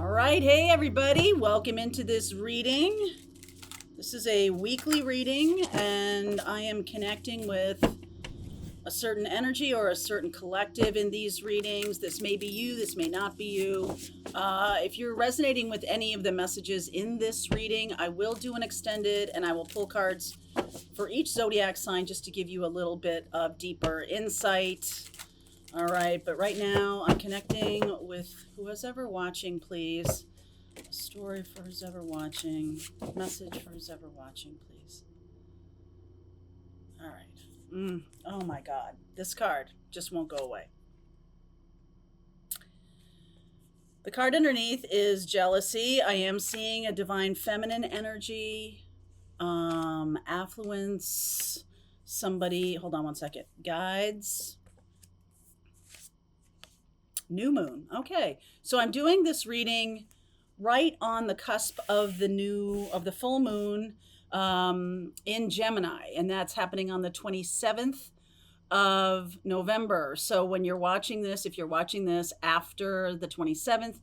All right, hey everybody, welcome into this reading. This is a weekly reading, and I am connecting with a certain energy or a certain collective in these readings. This may be you, this may not be you. If you're resonating with any of the messages in this reading, I will do an extended and I will pull cards for each zodiac sign just to give you a little bit of deeper insight. All right, but right now I'm connecting with who's ever watching, please. A story for who's ever watching. Message for who's ever watching, please. All right. Oh my God. This card just won't go away. The card underneath is jealousy. I am seeing a divine feminine energy, affluence, somebody, hold on one second, guides. New moon. Okay. So I'm doing this reading right on the cusp of the full moon in Gemini, and that's happening on the 27th of November. So when you're watching this, if you're watching this after the 27th,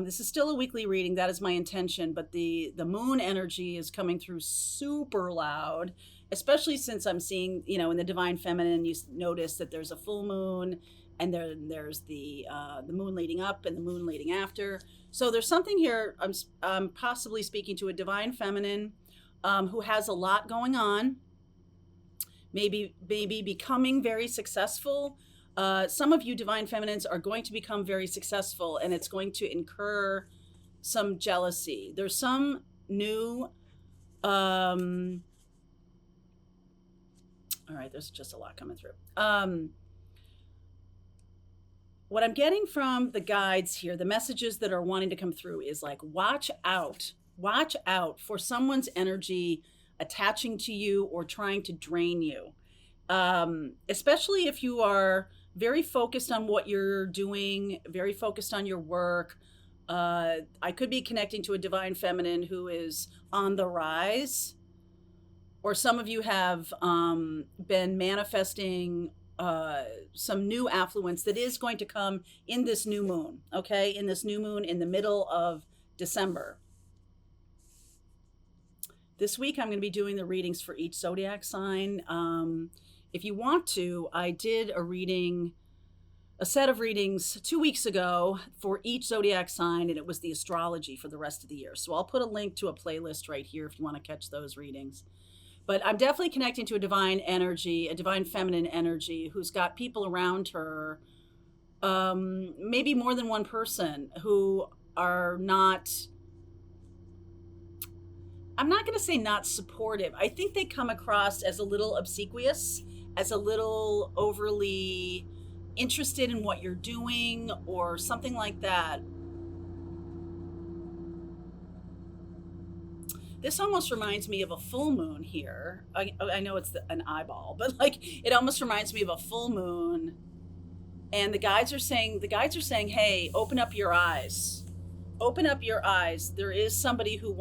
this is still a weekly reading. That is my intention, but the moon energy is coming through super loud, especially since I'm seeing, in the divine feminine, you notice that there's a full moon, and there's the moon leading up and the moon leading after. So there's something here. I'm possibly speaking to a divine feminine who has a lot going on, maybe becoming very successful. Some of you divine feminines are going to become very successful, and it's going to incur some jealousy. There's some new all right, there's just a lot coming through. What I'm getting from the guides here, the messages that are wanting to come through, is like, watch out for someone's energy attaching to you or trying to drain you. Especially if you are very focused on what you're doing, very focused on your work. I could be connecting to a divine feminine who is on the rise, or some of you have been manifesting some new affluence that is going to come in this new moon, okay? In this new moon in the middle of December. This week, I'm going to be doing the readings for each zodiac sign. If you want to, I did a set of readings 2 weeks ago for each zodiac sign, and it was the astrology for the rest of the year. So I'll put a link to a playlist right here if you want to catch those readings. But I'm definitely connecting to a divine energy, a divine feminine energy who's got people around her, maybe more than one person, who are not, I'm not going to say not supportive. I think they come across as a little obsequious, as a little overly interested in what you're doing or something like that. This almost reminds me of a full moon here. I know it's an eyeball, but it almost reminds me of a full moon. And the guides are saying, hey, open up your eyes. Open up your eyes. There is somebody who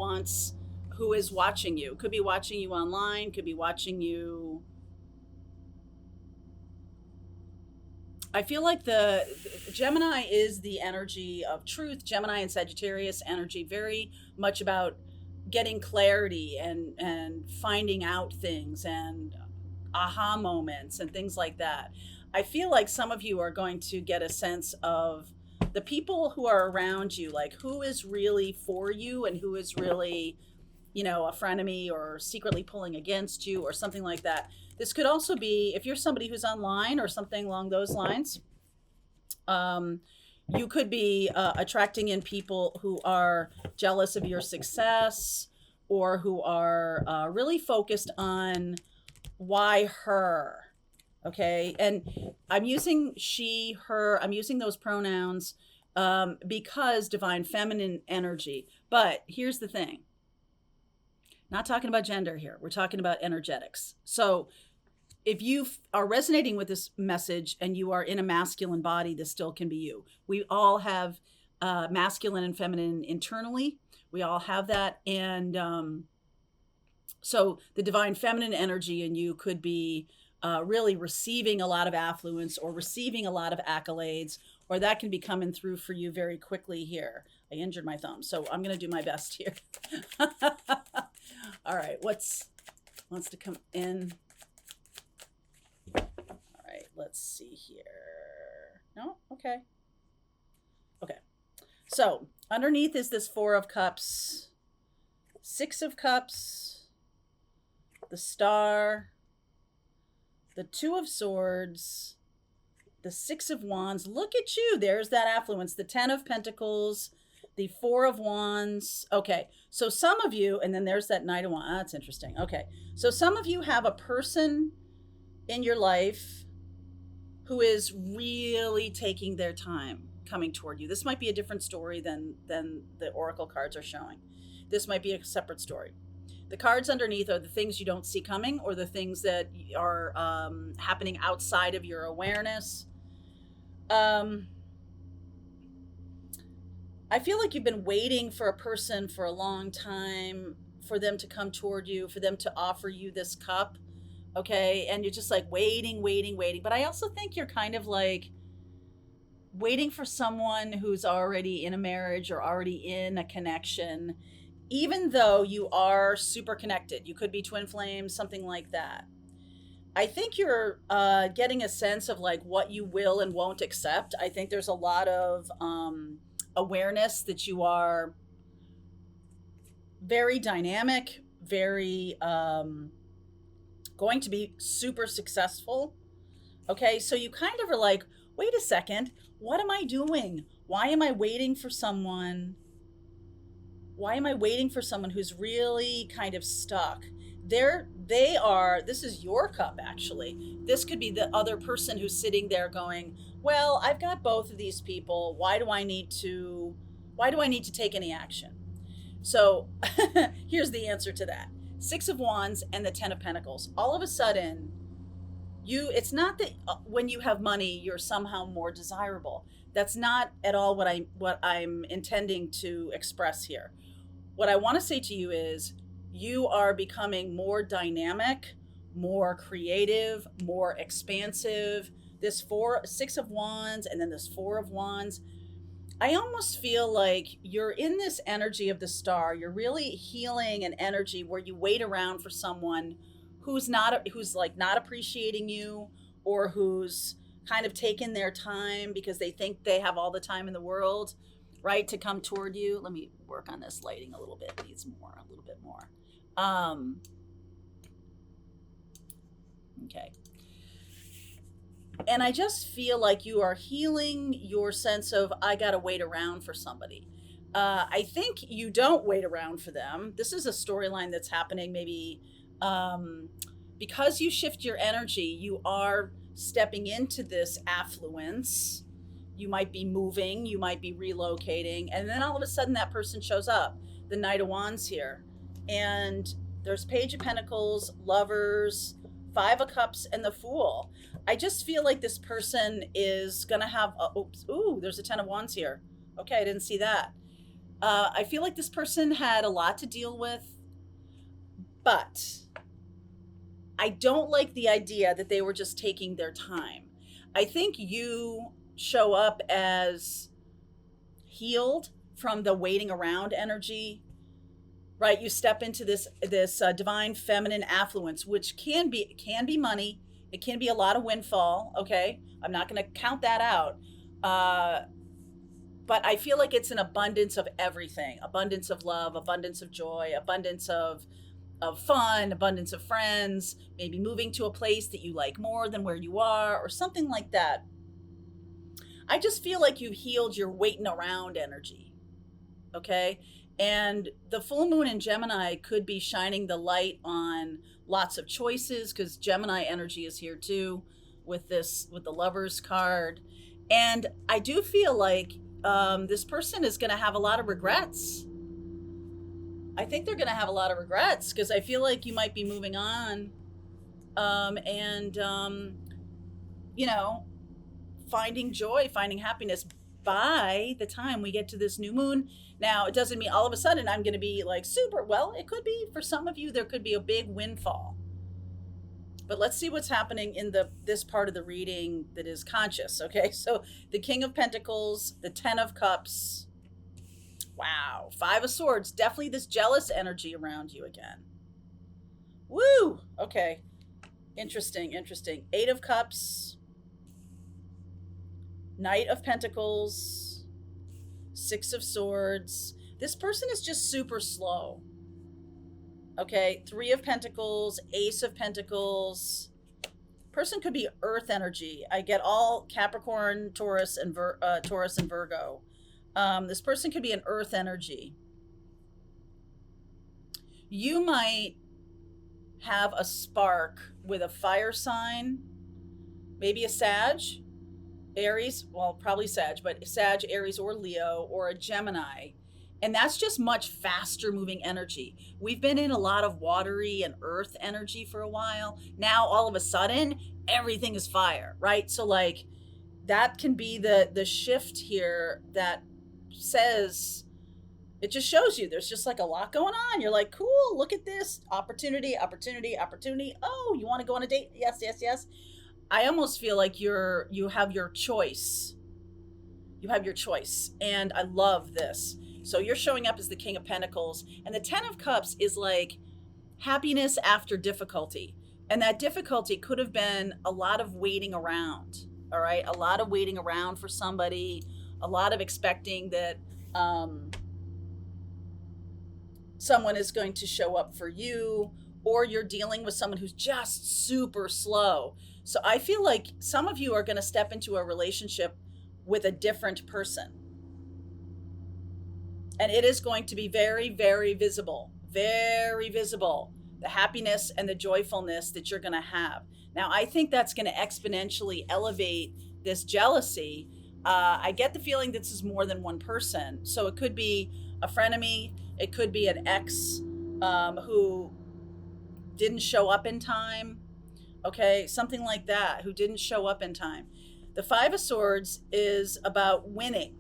is watching you. Could be watching you online, could be watching you. I feel like the Gemini is the energy of truth. Gemini and Sagittarius energy, very much about getting clarity and finding out things and aha moments and things like that. I feel like some of you are going to get a sense of the people who are around you, like who is really for you and who is really, a frenemy or secretly pulling against you or something like that. This could also be, if you're somebody who's online or something along those lines, you could be attracting in people who are jealous of your success or who are really focused on why her, okay? And I'm using she, her, I'm using those pronouns because divine feminine energy. But here's the thing. Not talking about gender here. We're talking about energetics. So if you are resonating with this message and you are in a masculine body, this still can be you. We all have masculine and feminine internally. We all have that. And so the divine feminine energy in you could be really receiving a lot of affluence or receiving a lot of accolades or that can be coming through for you very quickly here. I injured my thumb, so I'm going to do my best here. All right, wants to come in? All right, let's see here. No, okay. Okay. So, underneath is this 4 of Cups, 6 of Cups, the Star, the 2 of Swords, the 6 of Wands. Look at you. There's that affluence. The 10 of Pentacles, the 4 of Wands. Okay. So some of you, and then there's that Knight of Wands. That's interesting. Okay. So some of you have a person in your life who is really taking their time coming toward you. This might be a different story than the oracle cards are showing. This might be a separate story. The cards underneath are the things you don't see coming, or the things that are happening outside of your awareness. I feel like you've been waiting for a person for a long time, for them to come toward you, for them to offer you this cup. Okay. And you're just like waiting. But I also think you're kind of like waiting for someone who's already in a marriage or already in a connection, even though you are super connected. You could be twin flames, something like that. I think you're getting a sense of like what you will and won't accept. I think there's a lot of awareness that you are very dynamic, very going to be super successful. Okay, so you kind of are like, wait a second, what am I doing? Why am I waiting for someone? Why am I waiting for someone who's really kind of stuck? This is your cup, actually. This could be the other person who's sitting there going, well, I've got both of these people. Why do I need to take any action? So here's the answer to that. 6 of Wands and the 10 of Pentacles. All of a sudden, it's not that when you have money, you're somehow more desirable. That's not at all what I'm intending to express here. What I want to say to you is you are becoming more dynamic, more creative, more expansive. This 6 of Wands and then this 4 of Wands, I almost feel like you're in this energy of the Star. You're really healing an energy where you wait around for someone who's not appreciating you, or who's kind of taken their time because they think they have all the time in the world, right, to come toward you. Let me work on this lighting a little bit. It needs a little bit more. Okay. And I just feel like you are healing your sense of, I got to wait around for somebody. I think you don't wait around for them. This is a storyline that's happening maybe because you shift your energy, you are stepping into this affluence. You might be moving, you might be relocating, and then all of a sudden that person shows up. The Knight of Wands here. And there's Page of Pentacles, Lovers, 5 of Cups, and the Fool. I just feel like this person is going to have, there's a 10 of Wands here. Okay, I didn't see that. I feel like this person had a lot to deal with, but I don't like the idea that they were just taking their time. I think you show up as healed from the waiting around energy, right? You step into this divine feminine affluence, which can be money. It can be a lot of windfall. Okay, I'm not going to count that out. But I feel like it's an abundance of everything: abundance of love, abundance of joy, abundance of fun, abundance of friends, maybe moving to a place that you like more than where you are, or something like that. I just feel like you healed your waiting around energy. Okay. And the full moon in Gemini could be shining the light on lots of choices, because Gemini energy is here too with the Lovers card. And I do feel like this person is going to have a lot of regrets. I think they're going to have a lot of regrets, because I feel like you might be moving on finding joy, finding happiness by the time we get to this new moon. Now, it doesn't mean all of a sudden I'm going to be like super, well, it could be for some of you, there could be a big windfall. But let's see what's happening in this part of the reading that is conscious. Okay, so the King of Pentacles, the Ten of Cups. Wow, Five of Swords. Definitely this jealous energy around you again. Woo! Okay, interesting, interesting. Eight of Cups, Knight of Pentacles, Six of Swords. This person is just super slow. Okay, Three of Pentacles, Ace of Pentacles. Person could be Earth energy. I get all Capricorn, Taurus, and Taurus and Virgo. This person could be an Earth energy. You might have a spark with a fire sign, maybe a Sag, Aries, well, probably Sag, but Sag, Aries, or Leo, or a Gemini. And that's just much faster moving energy. We've been in a lot of watery and earth energy for a while. Now, all of a sudden, everything is fire, right? So, like, that can be the shift here that says, it just shows you there's just like a lot going on. You're like, cool, look at this. Opportunity, opportunity, opportunity. Oh, you want to go on a date? Yes, yes, yes. I almost feel like you have your choice. You have your choice. And I love this. So you're showing up as the King of Pentacles. And the Ten of Cups is like happiness after difficulty. And that difficulty could have been a lot of waiting around. All right. A lot of waiting around for somebody. A lot of expecting that someone is going to show up for you, or you're dealing with someone who's just super slow. So I feel like some of you are going to step into a relationship with a different person. And it is going to be very, very visible, very visible, the happiness and the joyfulness that you're going to have. Now, I think that's going to exponentially elevate this jealousy. I get the feeling this is more than one person. So it could be a frenemy. It could be an ex who didn't show up in time. Okay, something like that, who didn't show up in time. The Five of Swords is about winning.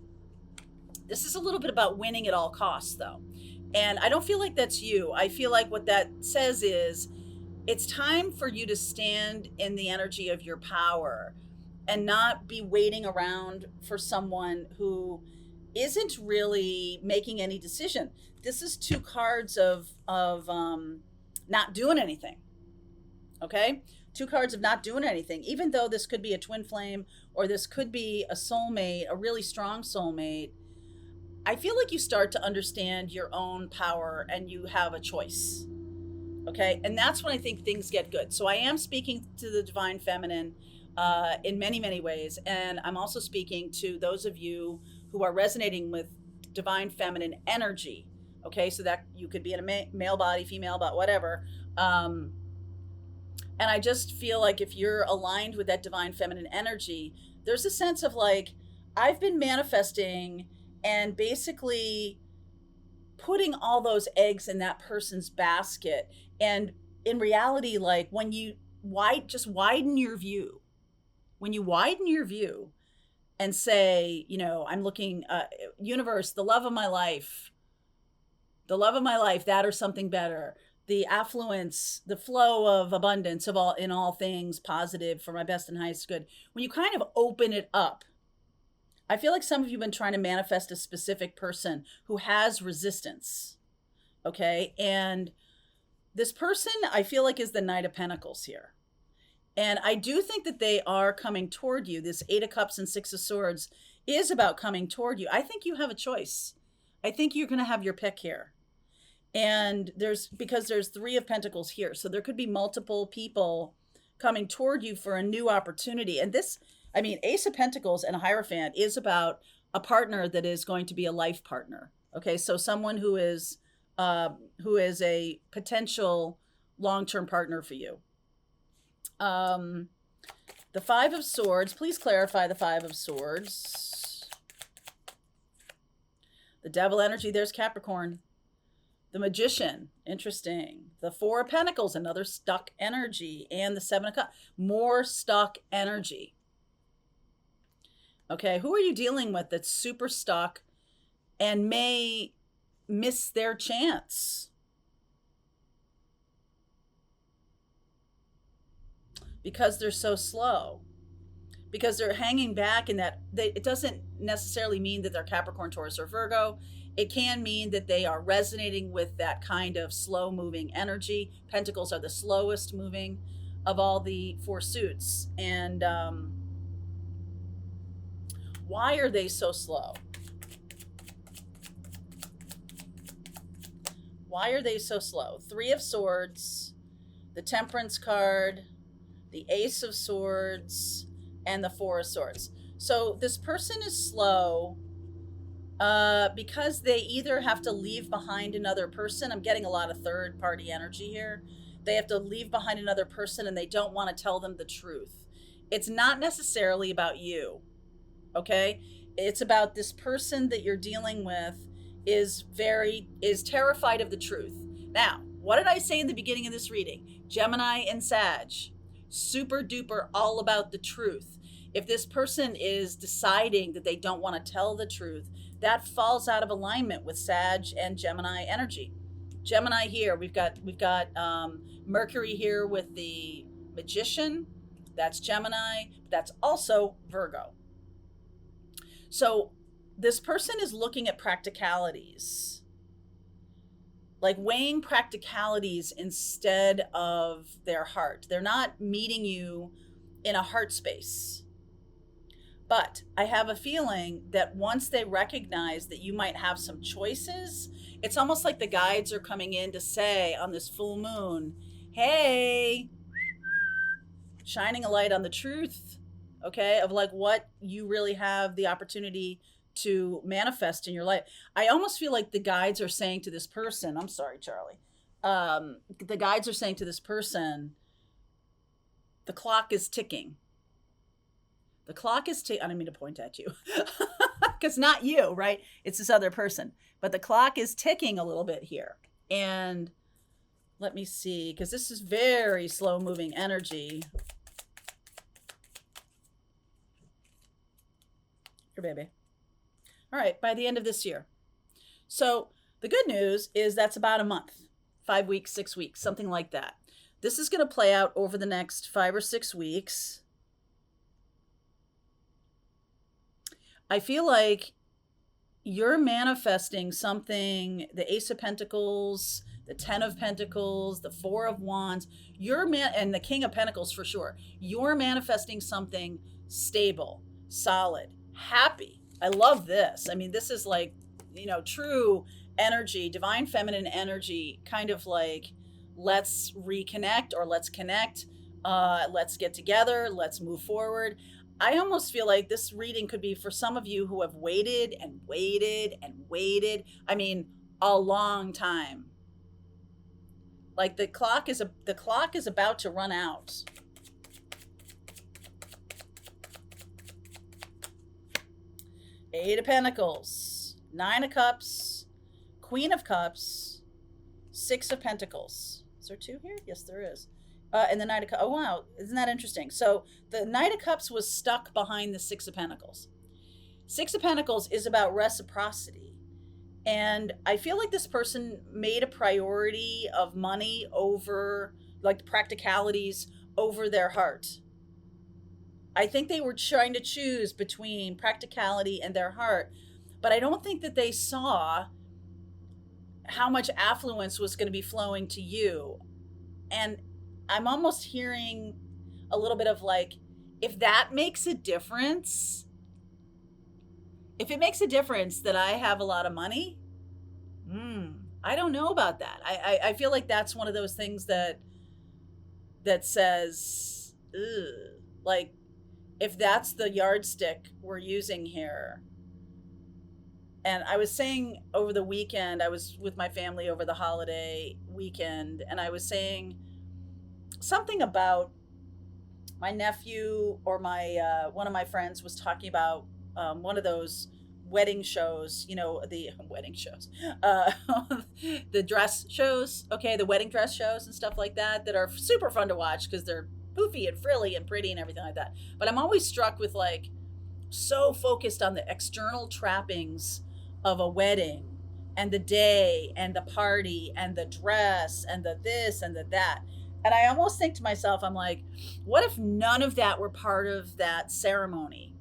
This is a little bit about winning at all costs, though. And I don't feel like that's you. I feel like what that says is it's time for you to stand in the energy of your power and not be waiting around for someone who isn't really making any decision. This is two cards of not doing anything. Okay? Two cards of not doing anything, even though this could be a twin flame or this could be a soulmate, a really strong soulmate. I feel like you start to understand your own power and you have a choice. Okay? And that's when I think things get good. So I am speaking to the divine feminine in many, many ways. And I'm also speaking to those of you who are resonating with divine feminine energy. Okay? So that you could be in a male body, female body, whatever. And I just feel like if you're aligned with that divine feminine energy, there's a sense of like, I've been manifesting and basically putting all those eggs in that person's basket. And in reality, like when you just widen your view, when you widen your view and say, you know, I'm looking, universe, the love of my life, that or something better, the affluence, the flow of abundance of all in all things positive for my best and highest good. When you kind of open it up, I feel like some of you have been trying to manifest a specific person who has resistance. Okay. And this person, I feel like, is the Knight of Pentacles here. And I do think that they are coming toward you. This Eight of Cups and Six of Swords is about coming toward you. I think you have a choice. I think you're going to have your pick here. And because there's Three of Pentacles here. So there could be multiple people coming toward you for a new opportunity. And this, I mean, Ace of Pentacles and a Hierophant is about a partner that is going to be a life partner. Okay. So someone who is a potential long-term partner for you. The Five of Swords, please clarify the Five of Swords. The Devil energy, there's Capricorn. The Magician, interesting. The Four of Pentacles, another stuck energy. And the Seven of Cups, more stuck energy. Okay, who are you dealing with that's super stuck and may miss their chance? because they're so slow, because they're hanging back in that it doesn't necessarily mean that they're Capricorn, Taurus, or Virgo. It can mean that they are resonating with that kind of slow moving energy. Pentacles are the slowest moving of all the four suits. And why are they so slow? Why are they so slow? Three of Swords, the Temperance card, the Ace of Swords, and the Four of Swords. So this person is slow because they either have to leave behind another person. I'm getting a lot of third party energy here. They have to leave behind another person and they don't want to tell them the truth. It's not necessarily about you, okay? It's about this person that you're dealing with is terrified of the truth. Now, what did I say in the beginning of this reading? Gemini and Sag, super duper all about the truth. If this person is deciding that they don't want to tell the truth, that falls out of alignment with Sag and Gemini energy. Gemini here, we've got Mercury here with the Magician. That's Gemini. That's also Virgo. So this person is looking at practicalities, like weighing practicalities instead of their heart. They're not meeting you in a heart space. But I have a feeling that once they recognize that you might have some choices, it's almost like the guides are coming in to say on this full moon, hey, shining a light on the truth, okay, of like what you really have the opportunity to manifest in your life. I almost feel like the guides are saying to this person, I'm sorry, Charlie. The guides are saying to this person, the clock is ticking. The clock is ticking. I didn't mean to point at you because not you, right? It's this other person. But the clock is ticking a little bit here. And let me see, because this is very slow moving energy. Here, baby. All right, by the end of this year. So the good news is that's about a month, 5 weeks, 6 weeks, something like that. This is going to play out over the next 5 or 6 weeks. I feel like you're manifesting something, the Ace of Pentacles, the 10 of Pentacles, the 4 of Wands, and the King of Pentacles for sure. You're manifesting something stable, solid, happy. I love this. I mean, this is like, true energy, divine feminine energy, kind of like, let's reconnect or let's connect. Let's get together. Let's move forward. I almost feel like this reading could be for some of you who have waited and waited and waited. I mean, a long time. Like the clock is about to run out. Eight of Pentacles, 9 of Cups, Queen of Cups, 6 of Pentacles. Is there 2 here? Yes, there is. And the Knight of Cups. Oh, wow. Isn't that interesting? So the Knight of Cups was stuck behind the 6 of Pentacles. 6 of Pentacles is about reciprocity. And I feel like this person made a priority of money over, like, practicalities over their heart. I think they were trying to choose between practicality and their heart. But I don't think that they saw how much affluence was going to be flowing to you. And I'm almost hearing a little bit of like, if that makes a difference, if it makes a difference that I have a lot of money, I don't know about that. I feel like that's one of those things that says, ugh, like, if that's the yardstick we're using here. And I was saying over the weekend, I was with my family over the holiday weekend, and I was saying something about my nephew or my one of my friends was talking about one of those wedding shows, the wedding shows, the dress shows, okay, the wedding dress shows and stuff like that are super fun to watch because they're poofy and frilly and pretty and everything like that. But I'm always struck with like so focused on the external trappings of a wedding and the day and the party and the dress and the this and the that. And I almost think to myself, I'm like, what if none of that were part of that ceremony?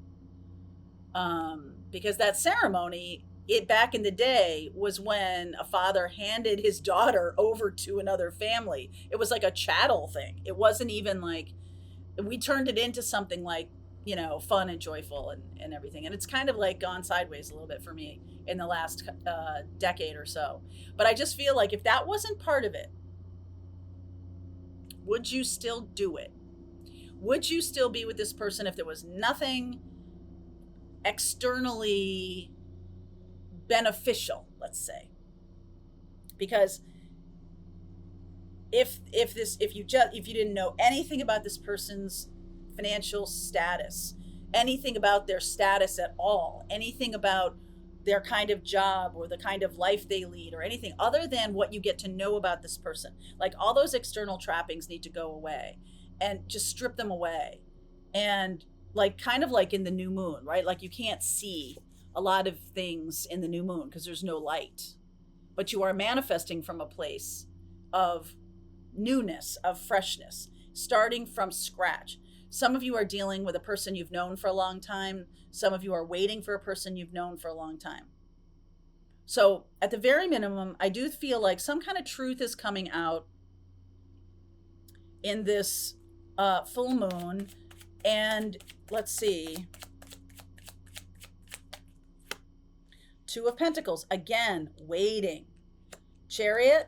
Because that ceremony, it back in the day was when a father handed his daughter over to another family. It was like a chattel thing. It wasn't even like we turned it into something like, fun and joyful and everything. And it's kind of like gone sideways a little bit for me in the last decade or so. But I just feel like if that wasn't part of it, would you still do it? Would you still be with this person if there was nothing externally beneficial, let's say? Because if you didn't know anything about this person's financial status, anything about their status at all, anything about their kind of job or the kind of life they lead or anything other than what you get to know about this person, like all those external trappings need to go away and just strip them away. And like kind of like in the new moon, right? Like you can't see a lot of things in the new moon because there's no light, but you are manifesting from a place of newness, of freshness, starting from scratch. Some of you are dealing with a person you've known for a long time. Some of you are waiting for a person you've known for a long time. So at the very minimum, I do feel like some kind of truth is coming out in this full moon. And let's see. Two of Pentacles, again, waiting. Chariot,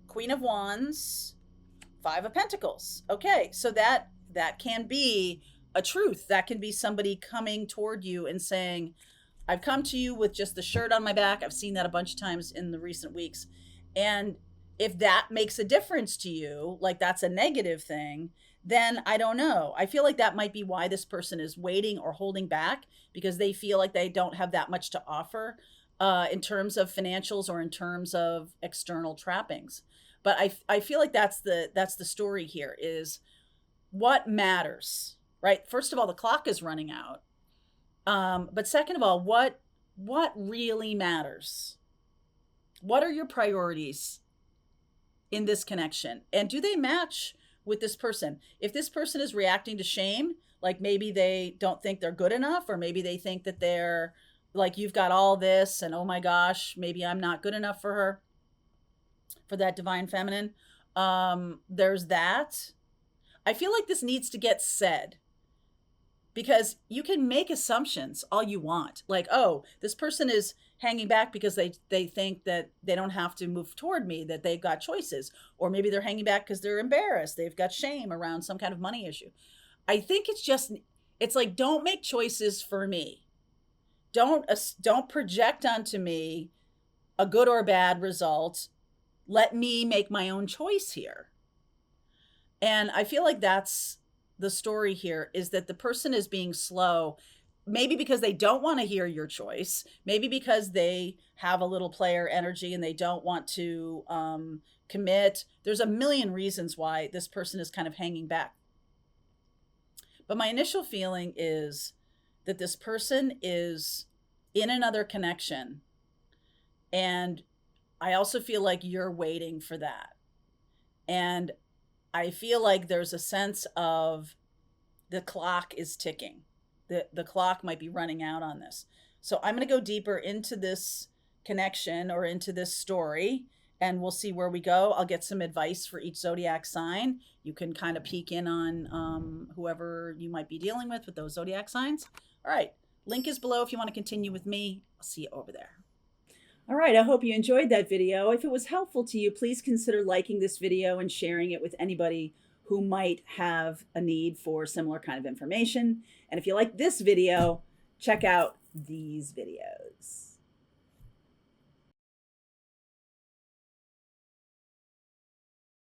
Queen of Wands, Five of Pentacles. Okay, so that can be a truth. That can be somebody coming toward you and saying, I've come to you with just the shirt on my back. I've seen that a bunch of times in the recent weeks. And if that makes a difference to you, like that's a negative thing, then I don't know. I feel like that might be why this person is waiting or holding back, because they feel like they don't have that much to offer in terms of financials or in terms of external trappings. But I feel like that's the story here is what matters, right? First of all, the clock is running out. But second of all, what really matters? What are your priorities in this connection? And do they match with this person? If this person is reacting to shame, like maybe they don't think they're good enough, or maybe they think that they're like, you've got all this and oh my gosh, maybe I'm not good enough for her, for that divine feminine. There's that. I feel like this needs to get said, because you can make assumptions all you want. Like, oh, this person is hanging back because they think that they don't have to move toward me, that they've got choices. Or maybe they're hanging back because they're embarrassed. They've got shame around some kind of money issue. I think it's like, don't make choices for me. Don't project onto me a good or bad result. Let me make my own choice here. And I feel like that's the story here, is that the person is being slow, maybe because they don't want to hear your choice, maybe because they have a little player energy and they don't want to commit. There's a million reasons why this person is kind of hanging back. But my initial feeling is that this person is in another connection. And I also feel like you're waiting for that. And I feel like there's a sense of the clock is ticking. The clock might be running out on this. So I'm going to go deeper into this connection or into this story, and we'll see where we go. I'll get some advice for each zodiac sign. You can kind of peek in on whoever you might be dealing with those zodiac signs. All right. Link is below if you want to continue with me. I'll see you over there. All right, I hope you enjoyed that video. If it was helpful to you, please consider liking this video and sharing it with anybody who might have a need for similar kind of information. And if you like this video, check out these videos.